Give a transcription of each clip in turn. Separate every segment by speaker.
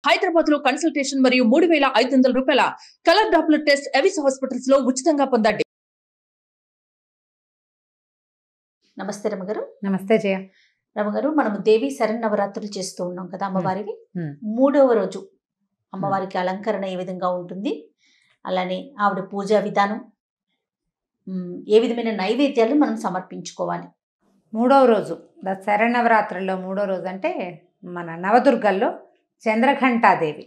Speaker 1: హైదరాబాద్ లో కన్సల్టేషన్ మరియు 3,500 రూపాయల colour Doppler test Avis hospitals లో ఉచితంగా పొందండి.
Speaker 2: నమస్తే రమగారు.
Speaker 3: నమస్తే జయ.
Speaker 2: రమగారు, మనం దేవి శరన్నవరాత్రులు చేస్తూ ఉన్నాం కదా అమ్మవారివి. 3వ రోజు అమ్మవారికి అలంకరణ ఏ విధంగా ఉంటుంది, అలానే ఆవిడ పూజా విధానం, ఏ విధమైన నైవేద్యాలు మనం సమర్పించుకోవాలి?
Speaker 3: 3వ రోజు శరన్నవరాత్రుల్లో 3వ రోజు అంటే మన నవదుర్గల్లో చంద్రఘంటాదేవి,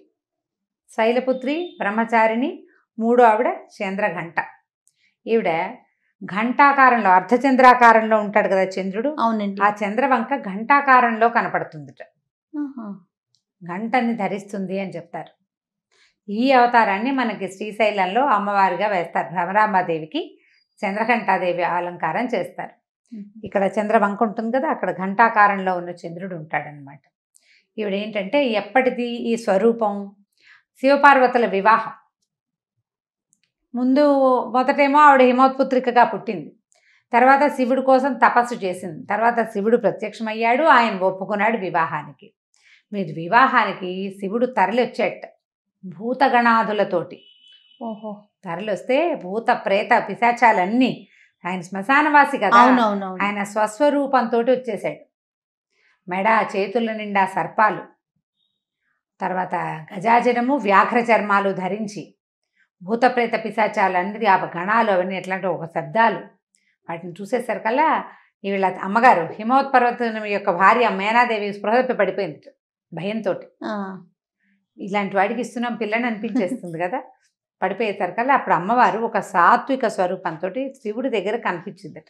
Speaker 3: శైలపుత్రి, బ్రహ్మచారిణి, 3వ ఆవిడ చంద్రఘంట. ఈవిడ ఘంటాకారంలో, అర్ధచంద్రాకారంలో ఉంటాడు కదా చంద్రుడు.
Speaker 2: అవునండి.
Speaker 3: ఆ చంద్రవంక ఘంటాకారంలో కనపడుతుందిట. గంటని ధరిస్తుంది అని చెప్తారు. ఈ అవతారాన్ని మనకి శ్రీశైలంలో అమ్మవారిగా వేస్తారు. భ్రమరాంబాదేవికి చంద్రఘంటాదేవి అలంకారం చేస్తారు. ఇక్కడ చంద్రవంక ఉంటుంది కదా, అక్కడ ఘంటాకారంలో ఉన్న చంద్రుడు ఉంటాడనమాట. ఈవిడ ఏంటంటే ఎప్పటిది ఈ స్వరూపం, శివపార్వతుల వివాహం. ముందు మొదటేమో ఆవిడ హిమోత్పుత్రికగా పుట్టింది, తర్వాత శివుడి కోసం తపస్సు చేసింది, తర్వాత శివుడు ప్రత్యక్షమయ్యాడు, ఆయన ఒప్పుకున్నాడు వివాహానికి. మీరు వివాహానికి శివుడు తరలి వచ్చేట భూతగణాదులతోటి.
Speaker 2: ఓహో.
Speaker 3: తరలి వస్తే భూత ప్రేత పిశాచాలన్నీ, ఆయన శ్మశానవాసి కదా, ఆయన స్వస్వరూపంతో వచ్చేసాడు. మెడ చేతుల నిండా సర్పాలు, తర్వాత గజాజనము వ్యాఘ్ర చర్మాలు ధరించి భూతప్రేత పిశాచాలన్నీ, ఆ గణాలు అవన్నీ ఎట్లాంటి ఒక శబ్దాలు, వాటిని చూసేసరికల్లా వీళ్ళ అమ్మగారు హిమవత్పర్వతం యొక్క భార్య మేనాదేవి స్పృహపై పడిపోయింది భయంతో. ఇలాంటి వాడికి ఇస్తున్నాం పిల్లని అనిపించేస్తుంది కదా. పడిపోయేసరికల్లా అప్పుడు అమ్మవారు ఒక సాత్విక స్వరూపంతో శివుడి దగ్గర కనిపించిందట.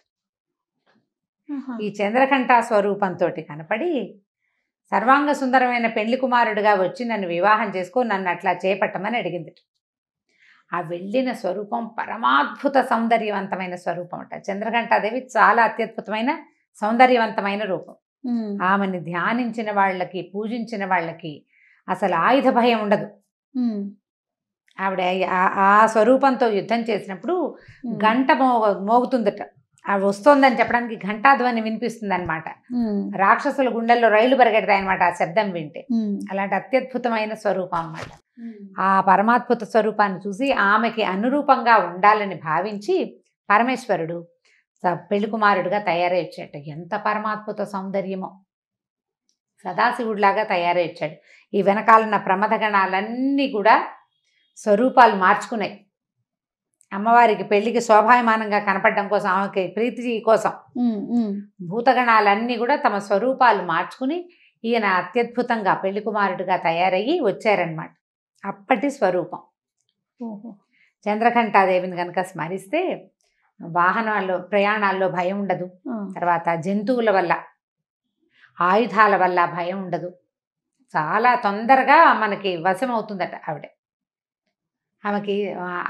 Speaker 3: ఈ చంద్రకంఠ స్వరూపంతో కనపడి సర్వాంగ సుందరమైన పెళ్లి కుమారుడిగా వచ్చి నన్ను వివాహం చేసుకో, నన్ను అట్లా చేపట్టమని అడిగింది. ఆ వెళ్ళిన స్వరూపం పరమాద్భుత సౌందర్యవంతమైన స్వరూపం అట. చంద్రఘంటాదేవి చాలా అత్యద్భుతమైన సౌందర్యవంతమైన రూపం. ఆమెని ధ్యానించిన వాళ్ళకి, పూజించిన వాళ్ళకి అసలు ఆయుధ భయం ఉండదు. ఆవిడ ఆ స్వరూపంతో యుద్ధం చేసినప్పుడు గంట మోగుతుందట. ఆవిడ వస్తోందని చెప్పడానికి ఘంటాధ్వని వినిపిస్తుంది అనమాట. రాక్షసుల గుండెల్లో రైళ్లు పరిగెడతాయన్నమాట ఆ శబ్దం వింటే. అలాంటి అత్యద్భుతమైన స్వరూపం అన్నమాట. ఆ పరమాద్భుత స్వరూపాన్ని చూసి ఆమెకి అనురూపంగా ఉండాలని భావించి పరమేశ్వరుడు పెళ్లి కుమారుడుగా తయారై వచ్చాడు. ఎంత పరమాద్భుత సౌందర్యమో, సదాశివుడిలాగా తయారై వచ్చాడు. ఈ వెనకాలన్న ప్రమథగణాలన్నీ కూడా స్వరూపాలు మార్చుకున్నాయి. అమ్మవారికి పెళ్లికి శోభాయమానంగా కనపడడం కోసం, ఆమెకి ప్రీతి కోసం భూతగణాలన్నీ కూడా తమ స్వరూపాలు మార్చుకుని ఈయన అత్యద్భుతంగా పెళ్లి కుమారుడిగా తయారయ్యి వచ్చారనమాట. అప్పటి స్వరూపం. చంద్రఘంటాదేవిని కనుక స్మరిస్తే వాహనాల్లో, ప్రయాణాల్లో భయం ఉండదు. తర్వాత జంతువుల వల్ల, ఆయుధాల వల్ల భయం ఉండదు. చాలా తొందరగా మనకి వశం అవుతుందట ఆవిడ. ఆమెకి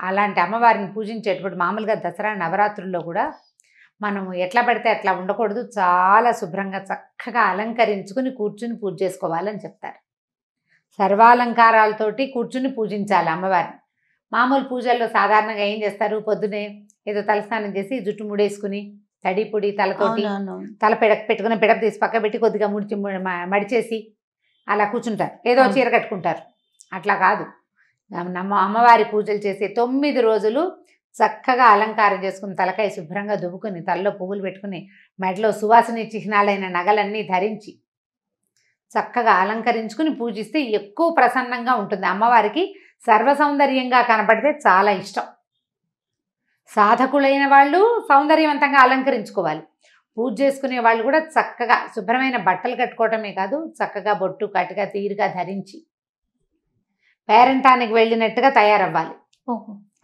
Speaker 3: అలాంటి అమ్మవారిని పూజించేటప్పుడు మామూలుగా దసరా నవరాత్రుల్లో కూడా మనము ఎట్లా పడితే అట్లా ఉండకూడదు. చాలా శుభ్రంగా చక్కగా అలంకరించుకుని కూర్చుని పూజ చేసుకోవాలని చెప్తారు. సర్వాలంకారాలతోటి కూర్చుని పూజించాలి అమ్మవారిని. మామూలు పూజల్లో సాధారణంగా ఏం చేస్తారు, పొద్దునే ఏదో తలస్నానం చేసి జుట్టు ముడేసుకుని తడి పొడి తలతోటి తల పెట్టుకుని పిడప తీసి పక్క పెట్టి కొద్దిగా మడిచేసి అలా కూర్చుంటారు, ఏదో చీర కట్టుకుంటారు. అట్లా కాదు. అమ్మవారి పూజలు చేసి 9 రోజులు చక్కగా అలంకారం చేసుకుని, తలకాయ శుభ్రంగా దువ్వుకుని, తలలో పువ్వులు పెట్టుకుని, మెడలో సువాసన చిహ్నాలైన నగలన్నీ ధరించి చక్కగా అలంకరించుకుని పూజిస్తే ఎక్కువ ప్రసన్నంగా ఉంటుంది. అమ్మవారికి సర్వసౌందర్యంగా కనపడితే చాలా ఇష్టం. సాధకులైన వాళ్ళు సౌందర్యవంతంగా అలంకరించుకోవాలి. పూజ చేసుకునే వాళ్ళు కూడా చక్కగా శుభ్రమైన బట్టలు కట్టుకోవటమే కాదు, చక్కగా బొట్టు కట్టుగా తీరుగా ధరించి పేరంటానికి వెళ్ళినట్టుగా తయారవ్వాలి.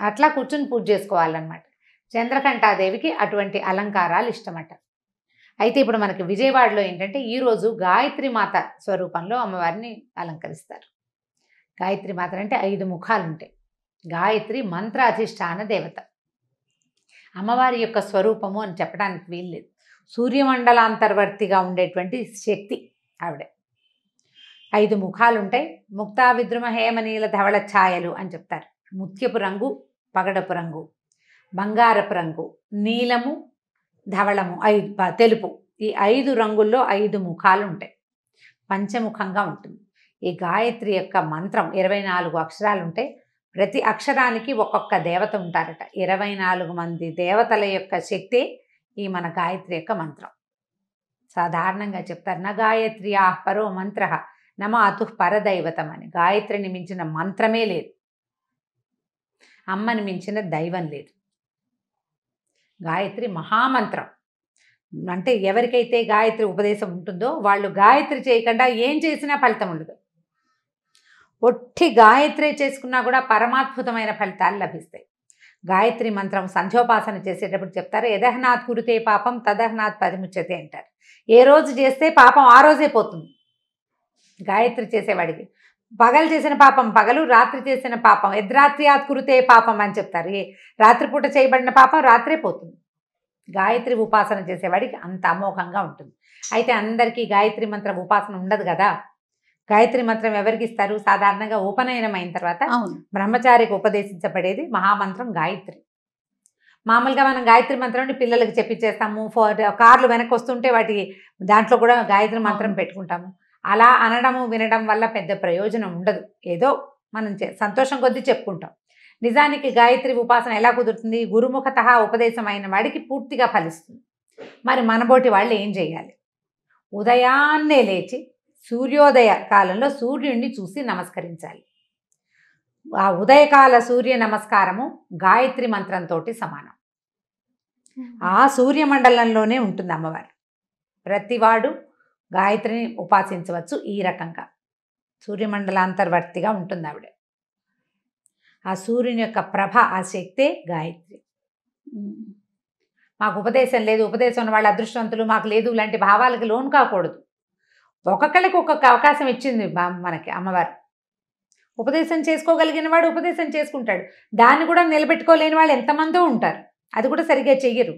Speaker 3: అట్లా కూర్చుని పూజ చేసుకోవాలన్నమాట. చంద్రఘంటాదేవికి అటువంటి అలంకారాలు ఇష్టమట. అయితే ఇప్పుడు మనకి విజయవాడలో ఏంటంటే ఈరోజు గాయత్రి మాత స్వరూపంలో అమ్మవారిని అలంకరిస్తారు. గాయత్రి మాత అంటే 5 ముఖాలు ఉంటాయి. గాయత్రి మంత్రాధిష్టాన దేవత. అమ్మవారి యొక్క స్వరూపము అని చెప్పడానికి వీల్లేదు. సూర్యమండలాంతర్వర్తిగా ఉండేటువంటి శక్తి ఆవిడ. 5 ముఖాలు ఉంటాయి. ముక్తా విద్రుమ హేమనీల ధవళ ఛాయలు అని చెప్తారు. ముత్యపు రంగు, పగడపు రంగు, బంగారపు రంగు, నీలము, ధవళము, తెలుపు, ఈ 5 రంగుల్లో 5 ముఖాలు ఉంటాయి. పంచముఖంగా ఉంటుంది. ఈ గాయత్రి యొక్క మంత్రం 24 అక్షరాలు ఉంటాయి. ప్రతి అక్షరానికి ఒక్కొక్క దేవత ఉంటారట. 24 మంది దేవతల యొక్క శక్తి ఈ మన గాయత్రి యొక్క మంత్రం. సాధారణంగా చెప్తారు, నా గాయత్రి పరో మంత్ర నమ అతుః పరదైవతం అని. గాయత్రిని మించిన మంత్రమే లేదు, అమ్మని మించిన దైవం లేదు. గాయత్రి మహామంత్రం. అంటే ఎవరికైతే గాయత్రి ఉపదేశం ఉంటుందో వాళ్ళు గాయత్రి చేయకుండా ఏం చేసినా ఫలితం ఉండదు. ఒట్టి గాయత్రి చేసుకున్నా కూడా పరమాద్భుతమైన ఫలితాలు లభిస్తాయి. గాయత్రి మంత్రం సంధ్యోపాసన చేసేటప్పుడు చెప్తారు, యదహనాత్ కురుతే పాపం తదహనాత్ పరిముచ్యతే అంటారు. ఏ రోజు చేస్తే పాపం ఆ రోజే పోతుంది. గాయత్రి చేసేవాడికి పగలు చేసిన పాపం పగలు, రాత్రి చేసిన పాపం యద్రాత్ర్యాత్ కురుతే పాపం అని చెప్తారు. రాత్రిపూట చేయబడిన పాపం రాత్రే పోతుంది. గాయత్రి ఉపాసన చేసేవాడికి అంత అమోఘంగా ఉంటుంది. అయితే అందరికీ గాయత్రి మంత్రం ఉపాసన ఉండదు కదా. గాయత్రి మంత్రం ఎవరికి ఇస్తారు? సాధారణంగా ఉపనయనం అయిన తర్వాత బ్రహ్మచారికి ఉపదేశించబడేది మహామంత్రం గాయత్రి. మామూలుగా మనం గాయత్రి మంత్రం పిల్లలకి చెప్పించేస్తాము. కార్లు వెనక్కి వస్తుంటే వాటి దాంట్లో కూడా గాయత్రి మంత్రం పెట్టుకుంటాము. అలా అనడము వినడం వల్ల పెద్ద ప్రయోజనం ఉండదు. ఏదో మనం సంతోషం కొద్దీ చెప్పుకుంటాం. నిజానికి గాయత్రి ఉపాసన ఎలా కుదురుతుంది? గురుముఖత ఉపదేశం అయిన వాడికి పూర్తిగా ఫలిస్తుంది. మరి మనబోటి వాళ్ళు ఏం చేయాలి? ఉదయాన్నే లేచి సూర్యోదయ కాలంలో సూర్యుడిని చూసి నమస్కరించాలి. ఆ ఉదయకాల సూర్య నమస్కారము గాయత్రి మంత్రంతో సమానం. ఆ సూర్యమండలంలోనే ఉంటుంది అమ్మవారు. ప్రతివాడు గాయత్రిని ఉపాసించవచ్చు. ఈ రకంగా సూర్యమండలాంతర్వర్తిగా ఉంటుంది ఆవిడ. ఆ సూర్యుని యొక్క ప్రభ, ఆ శక్తే గాయత్రి. మాకు ఉపదేశం లేదు, ఉపదేశం ఉన్న వాళ్ళు అదృష్టవంతులు, మాకు లేదు ఇలాంటి భావాలకు లోను కాకూడదు. ఒక్కొక్కరికి ఒక్కొక్క అవకాశం ఇచ్చింది మనకి అమ్మవారు. ఉపదేశం చేసుకోగలిగిన వాడు ఉపదేశం చేసుకుంటాడు. దాన్ని కూడా నిలబెట్టుకోలేని వాళ్ళు ఎంతమందో ఉంటారు. అది కూడా సరిగ్గా చెయ్యరు.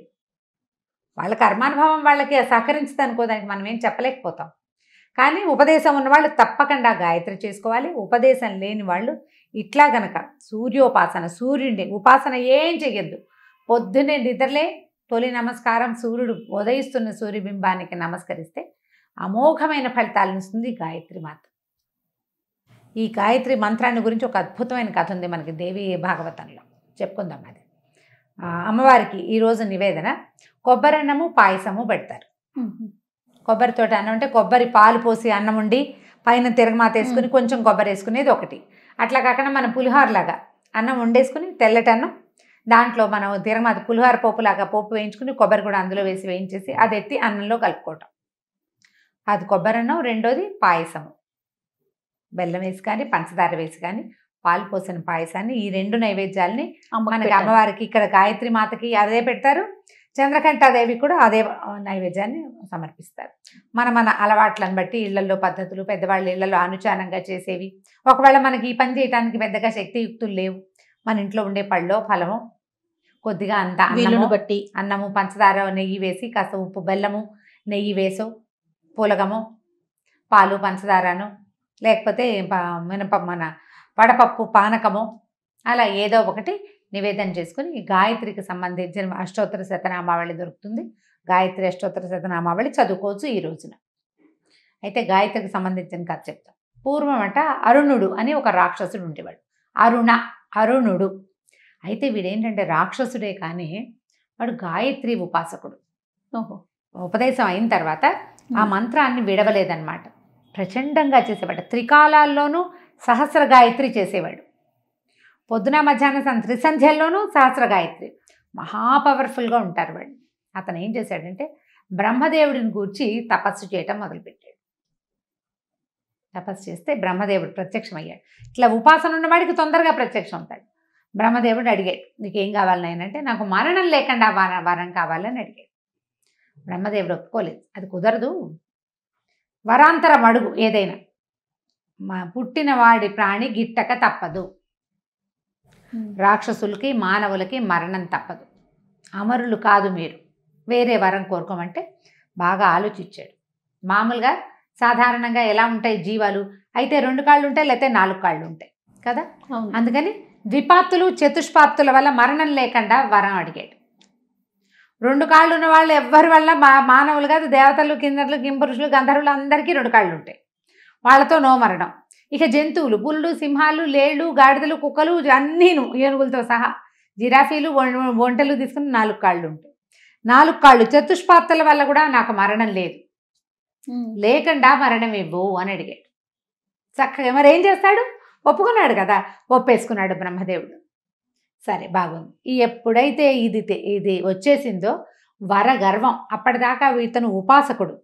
Speaker 3: వాళ్ళ కర్మానుభవం వాళ్ళకి సహకరించదు అనుకో, దానికి మనం ఏం చెప్పలేకపోతాం. కానీ ఉపదేశం ఉన్నవాళ్ళు తప్పకుండా గాయత్రి చేసుకోవాలి. ఉపదేశం లేని వాళ్ళు ఇట్లా గనక సూర్యోపాసన, సూర్యుడిని ఉపాసన ఏం చెయ్యొద్దు. పొద్దున్నే నిద్రలే తొలి నమస్కారం సూర్యుడు ఉదయిస్తున్న సూర్యబింబానికి నమస్కరిస్తే అమోఘమైన ఫలితాలను ఇస్తుంది గాయత్రి మాత. ఈ గాయత్రి మంత్రాన్ని గురించి ఒక అద్భుతమైన కథ ఉంది మనకి దేవి భాగవతంలో, చెప్పుకుందాం. అది అమ్మవారికి ఈరోజు నివేదన కొబ్బరన్నము పాయసము పెడతారు. కొబ్బరితోటి అన్నం అంటే కొబ్బరి పాలు పోసి అన్నం ఉండి పైన తిరగమాత వేసుకుని కొంచెం కొబ్బరి వేసుకునేది ఒకటి. అట్లా కాకుండా మనం పులిహోరలాగా అన్నం వండేసుకుని తెల్లటి అన్నం, దాంట్లో మనం తిరగమాత పులిహోర పోపులాగా పోపు వేయించుకుని కొబ్బరి కూడా అందులో వేసి వేయించేసి అది ఎత్తి అన్నంలో కలుపుకోవటం. అది కొబ్బరన్నం. రెండోది పాయసము, బెల్లం వేసి కానీ పంచదార వేసి కానీ పాలు పోసిన పాయసాన్ని, ఈ రెండు నైవేద్యాలని మనకి అమ్మవారికి ఇక్కడ గాయత్రి మాతకి అదే పెడతారు. చంద్రకంఠాదేవి కూడా అదే నైవేద్యాన్ని సమర్పిస్తారు. మన అలవాట్లను బట్టి ఇళ్లలో పద్ధతులు, పెద్దవాళ్ళ ఇళ్లలో అనుచానంగా చేసేవి. ఒకవేళ మనకి ఈ పని చేయడానికి పెద్దగా శక్తియుక్తులు లేవు, మన ఇంట్లో ఉండే పళ్ళో ఫలము కొద్దిగా అంత అన్నము బట్టి అన్నము పంచదార నెయ్యి వేసి కాస్త ఉప్పు బెల్లము నెయ్యి వేసో పూలగము పాలు పంచదారను, లేకపోతే మన వడపప్పు పానకము, అలా ఏదో ఒకటి నివేదన చేసుకుని గాయత్రికి సంబంధించిన అష్టోత్తర శతనామావళి దొరుకుతుంది. గాయత్రి అష్టోత్తర శతనామావళి చదువుకోవచ్చు ఈ రోజున. అయితే గాయత్రికి సంబంధించిన కథ చెప్తాం. పూర్వం అరుణుడు అని ఒక రాక్షసుడు ఉండేవాడు. అరుణుడు. అయితే వీడేంటంటే రాక్షసుడే కానీ వాడు గాయత్రి ఉపాసకుడు. ఉపదేశం అయిన తర్వాత ఆ మంత్రాన్ని విడవలేదన్నమాట. ప్రచండంగా చేసేవాడు. త్రికాలాల్లోనూ సహస్ర గాయత్రి చేసేవాడు. పొద్దున మధ్యాహ్నం త్రిసంధ్యల్లోనూ సహస్ర గాయత్రి. మహా పవర్ఫుల్గా ఉంటారు వాడు. అతను ఏం చేశాడంటే బ్రహ్మదేవుడిని గూర్చి తపస్సు చేయటం మొదలుపెట్టాడు. తపస్సు చేస్తే బ్రహ్మదేవుడు ప్రత్యక్షమయ్యాడు. ఇట్లా ఉపాసన ఉన్నవాడికి తొందరగా ప్రత్యక్షం అవుతాడు. బ్రహ్మదేవుడు అడిగాడు, నీకేం కావాలని ఆయనంటే, నాకు మరణం లేకుండా వరం కావాలని అడిగాడు. బ్రహ్మదేవుడు ఒప్పుకోలేదు. అది కుదరదు, వరాంతరం అడుగు ఏదైనా, పుట్టిన వాడి ప్రాణి గిట్టక తప్పదు. రాక్షసులకి మానవులకి మరణం తప్పదు. అమరులు కాదు మీరు, వేరే వరం కోరుకోమంటే బాగా ఆలోచించాడు. మామూలుగా సాధారణంగా ఎలా ఉంటాయి జీవాలు, అయితే 2 కాళ్ళు ఉంటాయి, లేకపోతే 4 కాళ్ళు ఉంటాయి కదా. అందుకని ద్విపాత్తులు చతుష్పాత్తుల వల్ల మరణం లేకుండా వరం అడిగాడు. 2 కాళ్ళు ఉన్న వాళ్ళు ఎవ్వరి వల్ల మానవులు కాదు, దేవతలు కిందర్లు కింపురుషులు గంధర్వులు అందరికీ 2 కాళ్ళు ఉంటాయి, వాళ్ళతో నో మరణం. ఇక జంతువులు పులులు, సింహాలు, లేళ్ళు, గాడిదలు, కుక్కలు అన్నీను ఏనుగులతో సహా, జిరాఫీలు, ఒంటెలు తీసుకుని 4 కాళ్ళు ఉంటాయి. 4 కాళ్ళు చతుష్పాత్తుల వల్ల కూడా నాకు మరణం లేదు, లేకుండా మరణం ఇవ్వు అని అడిగాడు. చక్కగా మరి ఏం చేస్తాడు, ఒప్పుకున్నాడు కదా, ఒప్పేసుకున్నాడు బ్రహ్మదేవుడు. సరే బాగుంది. ఎప్పుడైతే ఇది వచ్చేసిందో వరగర్వం, అప్పటిదాకా ఇతను ఉపాసకుడు,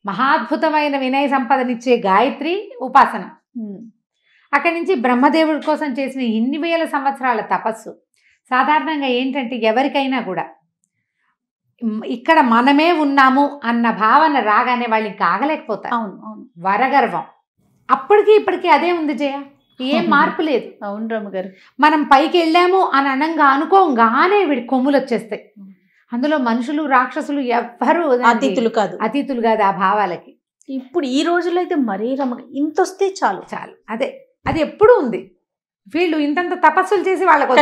Speaker 3: మహాద్భుతమైన వినయ సంపదనిచ్చే గాయత్రి ఉపాసన. అక్కడి నుంచి బ్రహ్మదేవుడి కోసం చేసిన ఇన్ని వేల సంవత్సరాల తపస్సు. సాధారణంగా ఏంటంటే ఎవరికైనా కూడా ఇక్కడ మనమే ఉన్నాము అన్న భావన రాగానే వాళ్ళు ఇంకా ఆగలేకపోతారు.
Speaker 2: అవును అవును.
Speaker 3: వరగర్వం అప్పటికి ఇప్పటికీ అదే ఉంది జయ, ఏం మార్పు లేదు.
Speaker 2: అవును రమ్మగారు.
Speaker 3: మనం పైకి వెళ్ళాము అని అనంగా అనుకోగానే వీడి కొమ్ములు వచ్చేస్తాయి. అందులో మనుషులు రాక్షసులు ఎవ్వరూ
Speaker 2: అతీతులు కాదు
Speaker 3: ఆ భావాలకి.
Speaker 2: ఇప్పుడు ఈ రోజుల్లో అయితే మరీ ఇంత వస్తే చాలు.
Speaker 3: అది ఎప్పుడూ ఉంది. వీళ్ళు ఇంతంత తపస్సులు చేసి వాళ్ళకి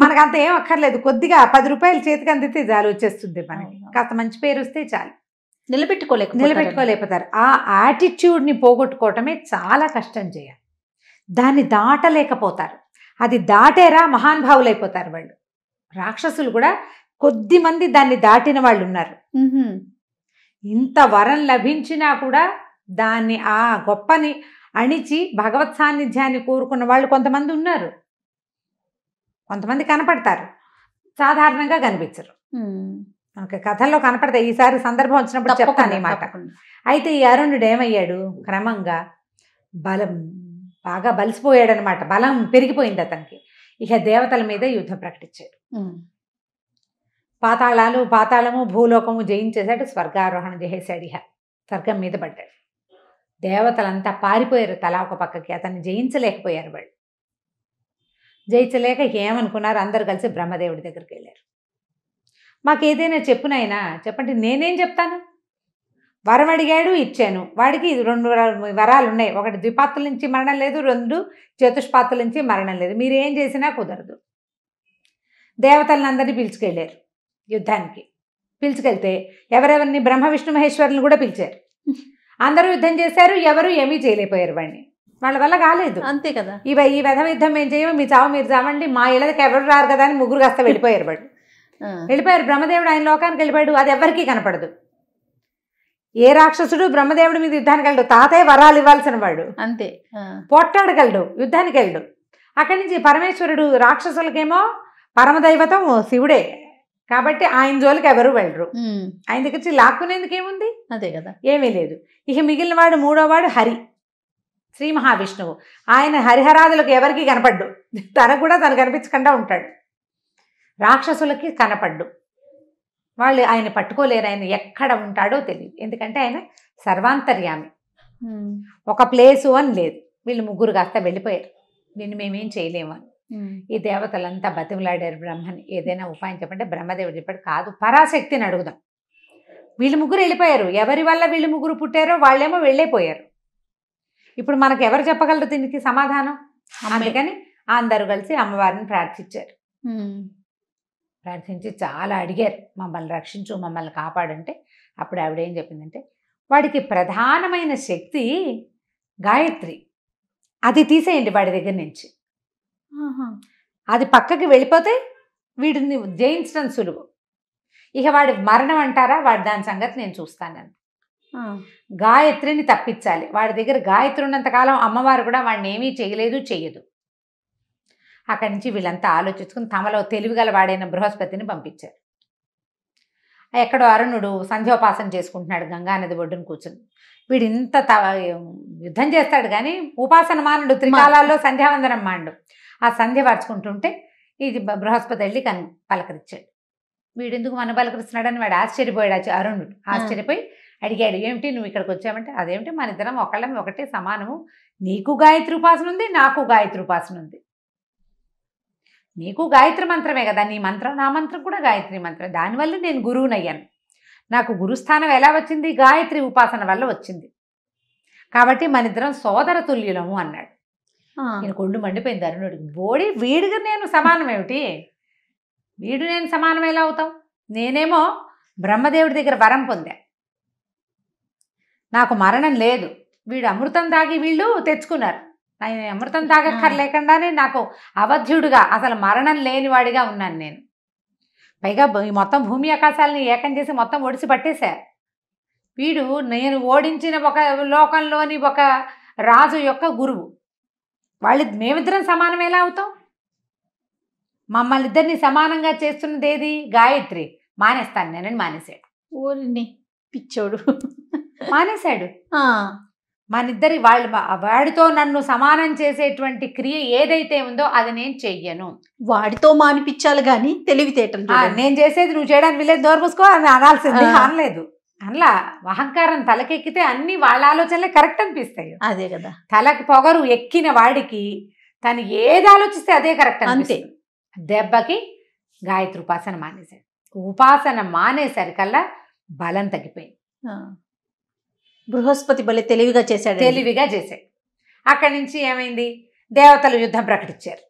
Speaker 3: మనకు అంత ఏం అక్కర్లేదు, కొద్దిగా 10 రూపాయలు చేతికి అందితే చాలు, వచ్చేస్తుంది మనకి. కాస్త మంచి పేరు వస్తే చాలు. నిలబెట్టుకోలేకపోతారు. ఆ యాటిట్యూడ్ని పోగొట్టుకోవటమే చాలా కష్టం చేయాలి. దాన్ని దాటలేకపోతారు. అది దాటేరా మహానుభావులైపోతారు వాళ్ళు. రాక్షసులు కూడా కొద్ది మంది దాన్ని దాటిన వాళ్ళు ఉన్నారు. ఇంత వరం లభించినా కూడా దాన్ని ఆ గొప్పని అణిచి భగవత్ సాన్నిధ్యాన్ని కోరుకున్న వాళ్ళు కొంతమంది ఉన్నారు. కొంతమంది కనపడతారు, సాధారణంగా కనిపించరు. మనకి కథల్లో కనపడతాయి. ఈసారి సందర్భం వచ్చినప్పుడు చెప్తాను ఈ మాట. అయితే ఈ అరుణుడు ఏమయ్యాడు, క్రమంగా బాగా బలిసిపోయాడు అనమాట. బలం పెరిగిపోయింది అతనికి. ఇక దేవతల మీద యుద్ధం ప్రకటించాడు. పాతాళము భూలోకము జయించేశాడు. స్వర్గారోహణ చేసేసాడు. ఇహ స్వర్గం మీద పడ్డాడు. దేవతలంతా పారిపోయారు తలా ఒక పక్కకి. అతన్ని జయించలేకపోయారు వాళ్ళు. జయించలేక ఏమనుకున్నారు, అందరు కలిసి బ్రహ్మదేవుడి దగ్గరికి వెళ్ళారు. మాకు ఏదైనా చెప్పునైనా చెప్పండి. నేనేం చెప్తాను, వరం అడిగాడు, ఇచ్చాను. వాడికి 2 వరాలు ఉన్నాయి. ఒకటి ద్విపాత్తుల నుంచి మరణం లేదు, 2 చతుష్పాత్తుల నుంచి మరణం లేదు. మీరు ఏం చేసినా కుదరదు. దేవతలను అందరినీ పిలుచుకెళ్ళారు యుద్ధానికి. పిలుచుకెళ్తే ఎవరెవరిని, బ్రహ్మ విష్ణు మహేశ్వరులను కూడా పిలిచారు. అందరూ యుద్ధం చేశారు, ఎవరు ఏమీ చేయలేకపోయారు. వాడిని వాళ్ళ వల్ల కాలేదు.
Speaker 2: అంతే కదా.
Speaker 3: ఈ వెధవ యుద్ధం మేము చేయము, మీ చావు మీరు చావండి, మా ఇళ్ళకి ఎవరు రారు కదా అని 3 కాస్త వెళ్ళిపోయారు. వాళ్ళు వెళ్ళిపోయారు. బ్రహ్మదేవుడు ఆయన లోకానికి వెళ్ళిపోయాడు. అది ఎవరికీ కనపడదు. ఏ రాక్షసుడు బ్రహ్మదేవుడి మీద యుద్ధానికి వెళ్ళడు. తాతయ్య వరాలు ఇవ్వాల్సిన వాడు, అంతే. పోట్లాడగలడు, యుద్ధానికి వెళ్ళడు. అక్కడి నుంచి పరమేశ్వరుడు రాక్షసులకేమో పరమదైవతం శివుడే కాబట్టి ఆయన జోలికి ఎవరు వెళ్ళరు. ఆయన దగ్గర నుంచి లాక్కునేందుకు ఏముంది,
Speaker 2: అదే కదా,
Speaker 3: ఏమీ లేదు. ఇక మిగిలిన వాడు 3వ వాడు హరి, శ్రీ మహావిష్ణువు. ఆయన హరిహరాదులకు ఎవరికి కనపడ్డు, తనకు కూడా తను కనిపించకుండా ఉంటాడు. రాక్షసులకి కనపడ్డు. వాళ్ళు ఆయన పట్టుకోలేరు. ఆయన ఎక్కడ ఉంటాడో తెలియదు. ఎందుకంటే ఆయన సర్వాంతర్యామి. ఒక ప్లేసు అని లేదు. వీళ్ళు 3 కాస్త వెళ్ళిపోయారు. దీన్ని మేమేం చేయలేము అని. ఈ దేవతలంతా బతిమలాడారు బ్రహ్మని, ఏదైనా ఉపాయం చెప్పంటే బ్రహ్మదేవుడు చెప్పాడు, కాదు పరాశక్తిని అడుగుదాం. వీళ్ళు 3 వెళ్ళిపోయారు. ఎవరి వల్ల వీళ్ళు 3 పుట్టారో వాళ్ళేమో వెళ్ళైపోయారు. ఇప్పుడు మనకు ఎవరు చెప్పగలరు దీనికి సమాధానం? అందుకని అందరూ కలిసి అమ్మవారిని ప్రార్థించారు. ప్రార్థించి చాలా అడిగారు, మమ్మల్ని రక్షించు, మమ్మల్ని కాపాడంటే. అప్పుడు ఆవిడ ఏం చెప్పిందంటే, వాడికి ప్రధానమైన శక్తి గాయత్రి, అది తీసేయండి వాడి దగ్గర నుంచి. అది పక్కకి వెళ్ళిపోతే వీడిని జయించడం సులువు. ఇక వాడి మరణం అంటారా, వాడి దాని సంగతి నేను చూస్తానని. గాయత్రిని తప్పించాలి. వాడి దగ్గర గాయత్రి ఉన్నంతకాలం అమ్మవారు కూడా వాడిని ఏమీ చేయలేదు, చెయ్యదు. అక్కడి నుంచి వీళ్ళంతా ఆలోచించుకుని తమలో తెలివిగల వాడైన బృహస్పతిని పంపించారు. ఎక్కడో అరుణుడు సంధ్యోపాసన చేసుకుంటున్నాడు గంగానది ఒడ్డున కూర్చుని. వీడు ఇంత యుద్ధం చేస్తాడు కానీ ఉపాసన మానుడు, త్రికాలాల్లో సంధ్యావందనం మాండు. ఆ సంధ్య పరుచుకుంటుంటే ఇది బృహస్పతి వెళ్ళి పలకరించాడు. వీడెందుకు మన పలకరిస్తున్నాడని వాడు ఆశ్చర్యపోయాడు. అరుణుడు ఆశ్చర్యపోయి అడిగాడు, ఏమిటి నువ్వు ఇక్కడికి వచ్చావంటే, అదేమిటి మన ఇద్దరం ఒకళ్ళం ఒకటే సమానము, నీకు గాయత్రి ఉపాసన ఉంది, నాకు గాయత్రి ఉపాసన ఉంది. నీకు గాయత్రి మంత్రమే కదా నీ మంత్రం, నా మంత్రం కూడా గాయత్రి మంత్రం. దానివల్ల నేను గురువునయ్యాను. నాకు గురుస్థానం ఎలా వచ్చింది, గాయత్రి ఉపాసన వల్ల వచ్చింది. కాబట్టి మన ఇద్దరం సోదర తుల్యులము అన్నాడు. నేను కొళ్ళు మండిపోయింది అరుణుడికి. వీడిగా నేను సమానం ఏమిటి, వీడు నేను సమానం ఎలా అవుతాం? నేనేమో బ్రహ్మదేవుడి దగ్గర వరం పొందా, నాకు మరణం లేదు, వీడు అమృతం తాగి వీళ్ళు తెచ్చుకున్నారు. అమృతం తాగక్కర్లేకుండానే నాకు అవధ్యుడుగా అసలు మరణం లేనివాడిగా ఉన్నాను నేను. పైగా మొత్తం భూమి ఆకాశాలని ఏకం చేసి మొత్తం ఒడిసి పట్టేశారు. వీడు నేను ఓడించిన ఒక లోకంలోని ఒక రాజు యొక్క గురువు. మేమిద్దరం సమానం ఎలా అవుతాం? మమ్మల్ని ఇద్దరిని సమానంగా చేస్తున్నది ఏది? గాయత్రి. మానేస్తాను నేనని మానేశాడు.
Speaker 2: ఓరిని పిచ్చోడు
Speaker 3: మానేశాడు. మనిద్దరి వాడితో నన్ను సమానం చేసేటువంటి క్రియ ఏదైతే ఉందో అది నేను చెయ్యను.
Speaker 2: వాడితో మానిపించాలి కానీ తెలివితేటలు
Speaker 3: నేను చేసేది నువ్వు చేయడానికి వీలేదు, నోరు మూసుకో అని అనాల్సింది. అనలేదు. అలా అహంకారం తలకెక్కితే అన్ని వాళ్ళ ఆలోచనలే కరెక్ట్ అనిపిస్తాయి.
Speaker 2: అదే కదా,
Speaker 3: తలకి పొగరు ఎక్కిన వాడికి తను ఏది ఆలోచిస్తే అదే కరెక్ట్ అంతే. దెబ్బకి గాయత్రి ఉపాసన మానేశాడు. ఉపాసన మానేసరికల్లా బలం తగ్గిపోయింది.
Speaker 2: బృహస్పతి బలి తెలివిగా చేశాడు.
Speaker 3: అక్కడి నుంచి ఏమైంది? దేవతలు యుద్ధం ప్రకటించారు.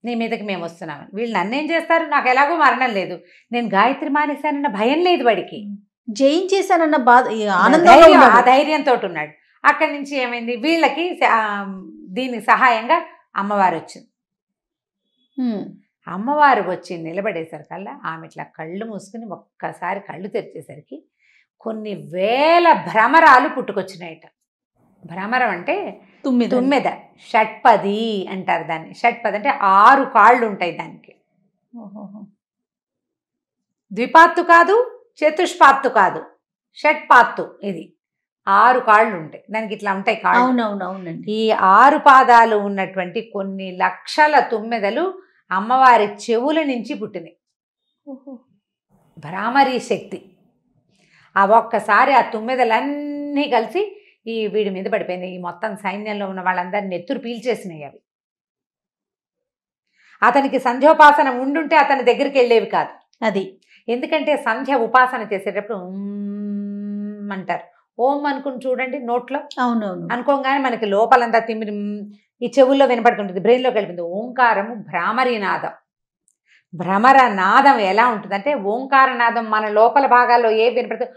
Speaker 3: నీ మీదకి మేము వస్తున్నామని. వీళ్ళు నన్నేం చేస్తారు, నాకు ఎలాగో మరణం లేదు, నేను గాయత్రి మానేశానన్న భయం లేదు వాడికి.
Speaker 2: జయించేశానన్న బాధ,
Speaker 3: ఆ ధైర్యంతో ఉన్నాడు. అక్కడి నుంచి ఏమైంది? వీళ్ళకి దీనికి సహాయంగా అమ్మవారు వచ్చింది. అమ్మవారు వచ్చి నిలబడేసరికల్లా ఆమె ఇట్లా కళ్ళు మూసుకుని ఒక్కసారి కళ్ళు తెరిచేసరికి కొన్ని వేల భ్రమరాలు పుట్టుకొచ్చినాయట. భ్రమరం అంటే తుమ్మెద. షట్పది అంటారు దాన్ని. షట్పది అంటే 6 కాళ్ళు ఉంటాయి దానికి. ద్విపాత్తు కాదు, చతుష్పాత్తు కాదు, షట్పాత్తు. ఇది 6 కాళ్ళు ఉంటాయి దానికి. ఇట్లా ఉంటాయి కాళ్ళు.
Speaker 2: అవునవునవునండి.
Speaker 3: ఈ 6 పాదాలు ఉన్నటువంటి కొన్ని లక్షల తుమ్మెదలు అమ్మవారి చెవుల నుంచి పుట్టినాయి. భ్రామరీ శక్తి. ఆ ఒక్కసారి ఆ తుమ్మెదలన్నీ కలిసి ఈ వీడి మీద పడిపోయినాయి. ఈ మొత్తం సైన్యంలో ఉన్న వాళ్ళందరినీ నెత్తురు పీల్చేసినాయి అవి. అతనికి సంధ్యోపాసన ఉండుంటే అతని దగ్గరికి వెళ్ళేవి కాదు.
Speaker 2: అది
Speaker 3: ఎందుకంటే సంధ్య ఉపాసన చేసేటప్పుడు అంటారు. ఓం అనుకుని చూడండి నోట్లో.
Speaker 2: అవునవును.
Speaker 3: అనుకోగానే మనకి లోపలంతా తిమ్మిరి ఈ చెవుల్లో వినపడుతుంటుంది, బ్రెయిన్లోకి వెళ్ళిపోయింది. ఓంకారము భ్రామరీ నాదం. భ్రమర నాదం ఎలా ఉంటుందంటే, ఓంకార నాదం మన లోపల భాగాల్లో ఏ వినపడుతుంది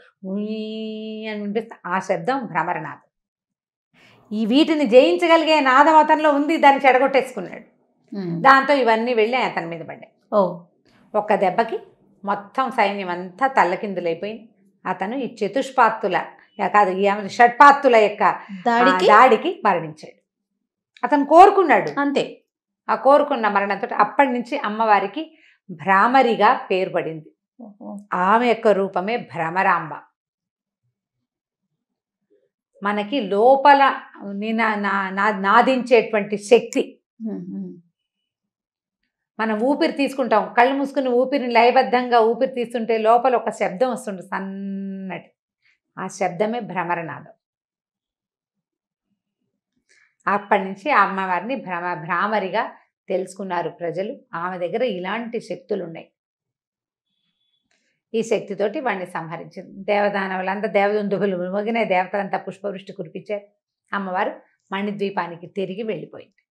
Speaker 3: అని వినిపిస్తే ఆ శబ్దం భ్రమరనాదం. ఈ వీటిని జయించగలిగే నాదం అతనిలో ఉంది. దాన్ని చెడగొట్టేసుకున్నాడు. దాంతో ఇవన్నీ వెళ్ళి అతని మీద పడ్డాయి. ఒక్క దెబ్బకి మొత్తం సైన్యం అంతా తల్లకిందులైపోయింది. అతను ఈ చతుష్పాత్తుల కాదు, ఈ షట్పాత్తుల యొక్క దాడికి మరణించాడు. అతను కోరుకున్నాడు అంతే. ఆ కోరుకున్న మరణంతో అప్పటి నుంచి అమ్మవారికి భ్రామరిగా పేరు పడింది. ఆమె యొక్క రూపమే భ్రమరాంబ. మనకి లోపల నాదించేటువంటి శక్తి. మనం ఊపిరి తీసుకుంటాం, కళ్ళు మూసుకుని ఊపిరిని లయబద్ధంగా ఊపిరి తీస్తుంటే లోపల ఒక శబ్దం వస్తుంది సన్నటి. ఆ శబ్దమే భ్రమరనాదం. అప్పటి నుంచి ఆ అమ్మవారిని భ్రామరిగా తెలుసుకున్నారు ప్రజలు. ఆమె దగ్గర ఇలాంటి శక్తులు ఉన్నాయి. ఈ శక్తితోటి వాడిని సంహరించింది. దేవదానవులంతా దేవదుందుభులు మొగిన దేవతలంతా పుష్పవృష్టి కురిపించారు. అమ్మవారు మణిద్వీపానికి తిరిగి వెళ్ళిపోయింది.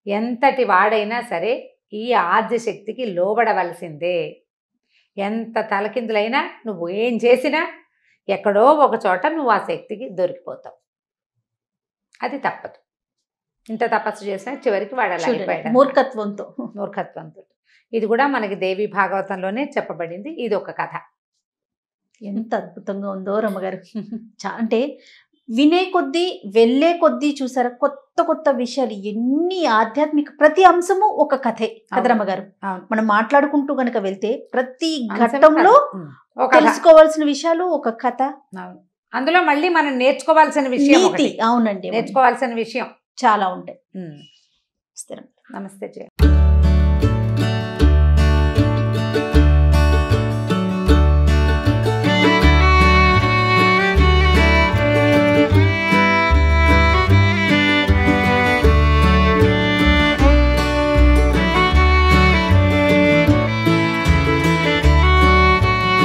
Speaker 3: ఎంతటి వాడైనా సరే ఈ ఆద్యశక్తికి లోబడవలసిందే. ఎంత తలకిందులైనా నువ్వు ఏం చేసినా ఎక్కడో ఒక చోట నువ్వు ఆ శక్తికి దొరికిపోతావు. అది తప్పదు. ఇంత తపస్సు చేసినా చివరికి వాడాలి
Speaker 2: మూర్ఖత్వంతో.
Speaker 3: ఇది కూడా మనకి దేవి భాగవతంలోనే చెప్పబడింది. ఇది ఒక కథ.
Speaker 2: ఎంత అద్భుతంగా ఉందో రమ్మగారు. అంటే వినే కొద్దీ వెళ్ళే కొద్దీ చూసారా కొత్త కొత్త విషయాలు, ఎన్ని ఆధ్యాత్మిక ప్రతి అంశము ఒక కథే కదా రమ్మగారు. మనం మాట్లాడుకుంటూ గనక వెళ్తే ప్రతి ఘట్టంలో తెలుసుకోవాల్సిన విషయాలు ఒక కథ.
Speaker 3: అందులో మళ్ళీ మనం నేర్చుకోవాల్సిన విషయం.
Speaker 2: అవునండి,
Speaker 3: నేర్చుకోవాల్సిన విషయం
Speaker 2: చాలా ఉంటాయి.
Speaker 3: నమస్తే.